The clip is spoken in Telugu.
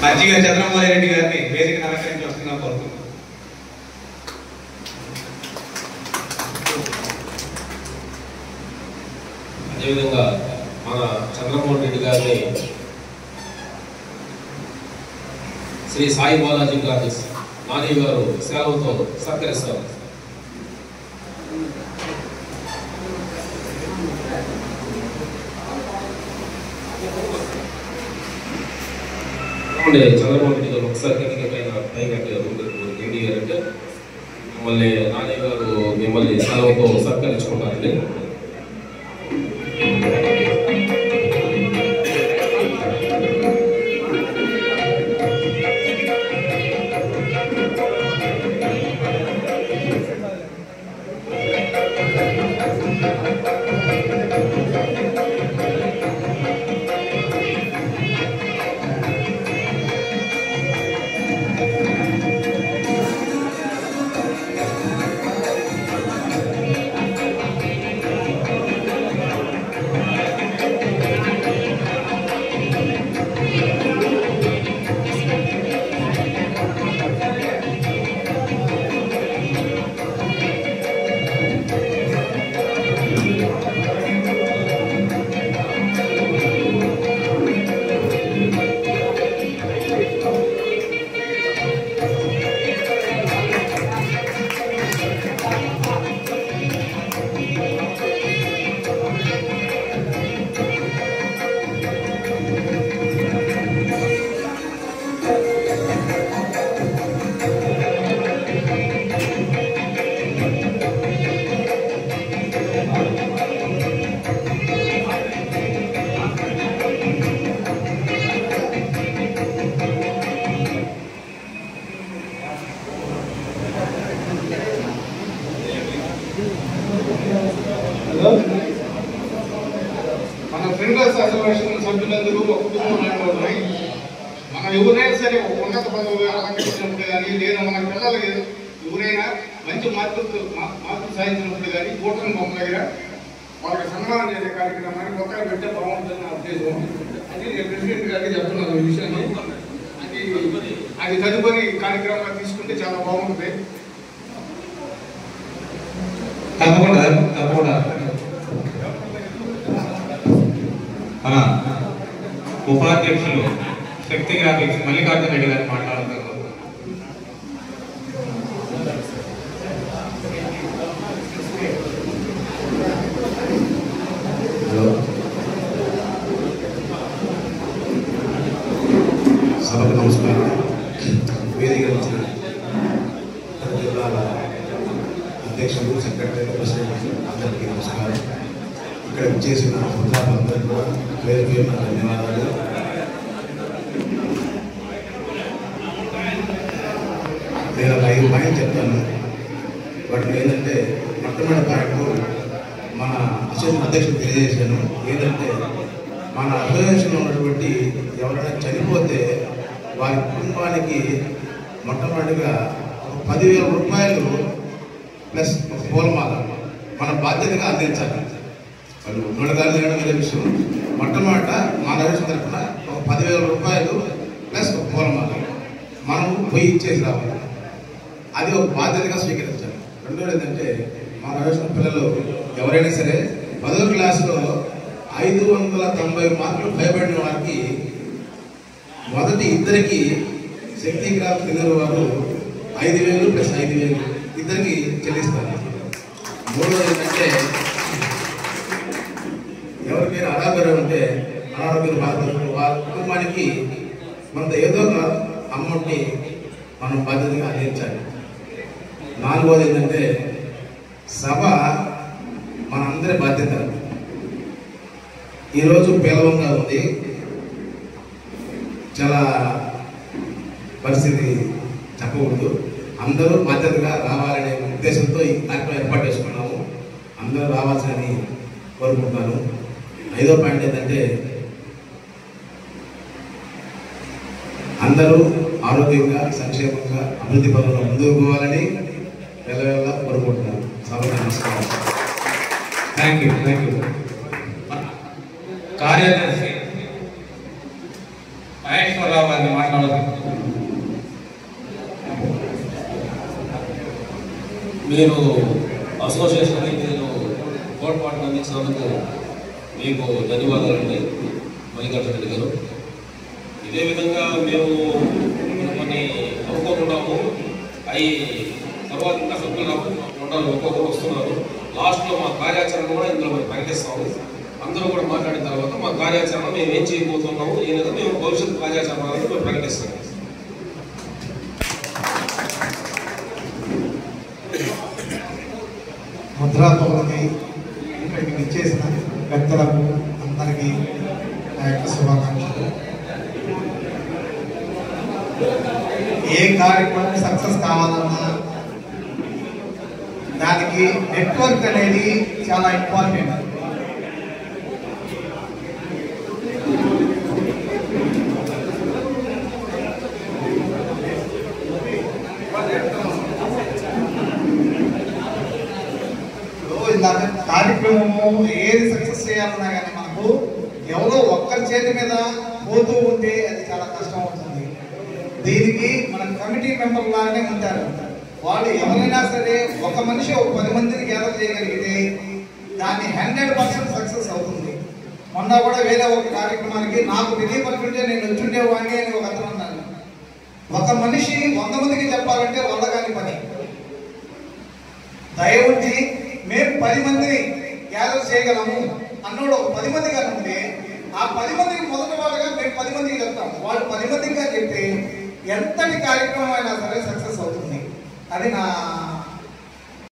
అజ్జిగా చంద్రమోహన్ రెడ్డి గారిని వేదిక అలంకరించి వస్తున్నా కోరుతున్నాను. అదేవిధంగా మన చంద్రమోహన్ రెడ్డి గారిని శ్రీ సాయి బాలాజీ గారి నాని గారు సెలవుతో సత్కరిస్తారు. చంద్రమోహన్ రెడ్డి గారు ఒకసారి పైకి రెడ్డి గారు అంటే మిమ్మల్ని నాని గారు మిమ్మల్ని సెలవుతో సత్కరించుకుంటారండి. మన ఫ్రెండ్స్ అసోసియేషన్ సభ్యులందరూ ఒక కుటుంబంలో ఉన్నాయి. మనం ఎవరైనా సరే ఒక ఉన్నత పదవి అలంకరించినప్పుడు కానీ లేదా మన పిల్లలకి ఎవరైనా మంచి మార్పులు సాధించినప్పుడు కానీ కూటమి బొమ్మ దగ్గర వాళ్ళకి సన్మానం చేసే కార్యక్రమాన్ని ఒక్కరు పెట్టే బాగుంటుంది నా ఉద్దేశం. అది నేను ప్రెసిడెంట్ గారికి చెప్తున్నాను ఈ విషయాన్ని. అది తదుపరి కార్యక్రమాలు తీసుకుంటే చాలా బాగుంటుంది. తప్పకుండా మన ఉపాధ్యక్షులు శక్తి గ్రాఫిక్స్ మల్లికార్జున రెడ్డి గారు మాట్లాడుతున్నారు. సభకు నమస్కారం. వేదిక వచ్చిన జిల్లాల అధ్యక్షులు, సెక్రటరీ, ప్రెసిడెంట్ అందరికీ నమస్కారం. ఇక్కడ చేసిన వృద్ధాలందరికీ కూడా పేరు పేరున ధన్యవాదాలు. నేను ఒక 5 పాయింట్లు చెప్తాను. వాటిలో ఏంటంటే మొట్టమొదటి పాయింట్ మన అసోసియేషన్ అధ్యక్షుడు తెలియజేశాను. ఏంటంటే మన అసోసియేషన్లో ఉన్నటువంటి ఎవరైనా చనిపోతే వారి కుటుంబానికి మొట్టమొదటిగా 10,000 రూపాయలు ప్లస్ పూలమాల మన బాధ్యతగా అందించాలి. వాళ్ళు ఉన్నోళ్ళు కానీ లేడం వేరే విషయం. మొట్టమొదట మన అసోసియేషన్ తరఫున ఒక 10,000 రూపాయలు ప్లస్ ఒక పూలమాల మనం పోయి ఇచ్చేసి రావాలి. అది ఒక బాధ్యతగా స్వీకరించాలి. రెండోది ఏంటంటే మన అసోసియేషన్ పిల్లలు ఎవరైనా సరే 10వ క్లాసులో 590 మార్కులు భయపడిన వారికి మొదటి ఇద్దరికి శక్తి గ్రాఫ్ తిన్నారు వారు 5,000 ప్లస్ 5,000 ఇద్దరికి చెల్లిస్తారు. మూడోది ఏంటంటే ఎవరికైనా అనారోగ్యం ఉంటే అనారోగ్యం బాధితులు వారి కుటుంబానికి కొంత ఏదో ఒక అమౌంట్ని మనం బాధ్యతగా అందించాలి. నాలుగోది ఏంటంటే సభ మనందరి బాధ్యత. ఈరోజు పేలవంగా ఉంది, చాలా పరిస్థితి చెప్పకూడదు. అందరూ బాధ్యతగా రావాలనే ఉద్దేశంతో ఈ కార్యక్రమం ఏర్పాటు చేసుకున్నాము. అందరూ రావాల్సిందని కోరుకుంటున్నాను. 5వ పాయింట్ ఏంటంటే అందరూ ఆరోగ్యంగా, సంక్షేమంగా, అభివృద్ధి పనుల్లో ముందుకు పోవాలని వెళ్ళవేళ కోరుకుంటున్నాను. సభకు నమస్కారం. Thank you. కార్యదర్శి మహేశ్వరరావు గారిని మాట్లాడాలనుకుంటున్నాను. మీరు అసోసియేషన్కి మీరు తోడ్పాటును అందించినందుకు మీకు ధన్యవాదాలండి మల్లికార్జున రెడ్డి గారు. ఇదే విధంగా మేము కొన్ని అనుకోకున్నాము అవి తర్వాత ఇంకా సభ్యులు ఉండాలి, ఒక్కొక్కరు వస్తున్నారు. లాస్ట్లో మా కార్యాచరణ కూడా ఇందులో మేము ప్రకటిస్తాము. అందరూ కూడా మాట్లాడిన తర్వాత మా కార్యాచరణ మేము ఏం చేయబోతున్నాము ఏదైనా మేము భవిష్యత్తు కార్యాచరణ మేము ప్రకటిస్తాము. ముద్రాతోలకి ఇక్కడికి విచ్చేసిన పెద్దలకు అందరికీ నా యొక్క శుభాకాంక్షలు. ఏ కార్యక్రమం సక్సెస్ కావాలన్నా దానికి నెట్వర్క్ అనేది చాలా ఇంపార్టెంట్. కార్యక్రమము ఏది సక్సెస్ చేయాలన్నా కానీ మనకు ఎవరో ఒక్కరి చేతి మీద పోతూ ఉంటే అది చాలా కష్టం అవుతుంది. దీనికి మన కమిటీ మెంబర్ లాగానే ఉంటారు. వాళ్ళు ఎవరైనా సరే ఒక మనిషి ఒక 10 మందిని గ్యాదర్ చేయగలిగితే దాన్ని 100% సక్సెస్ అవుతుంది. మొన్న కూడా వేరే ఒక కార్యక్రమానికి నాకు తెలియపడుతుంటే నేను వచ్చుండేవాడిని అని ఒక అతను అన్నాను. ఒక మనిషి 100 మందికి చెప్పాలంటే వల్ల కాని పని. దయవుంచి మేము 10 మందిని గ్యాదర్ చేయగలము అన్నోడు ఒక 10 మంది కానీ ఉంటే ఆ 10 మందికి మొదటి వాళ్ళగా మేము 10 మందికి చెప్తాం. వాళ్ళు 10 మందికి కానీ చెప్తే ఎంతటి కార్యక్రమం అయినా సరే సక్సెస్ అవుతుంది. అది నా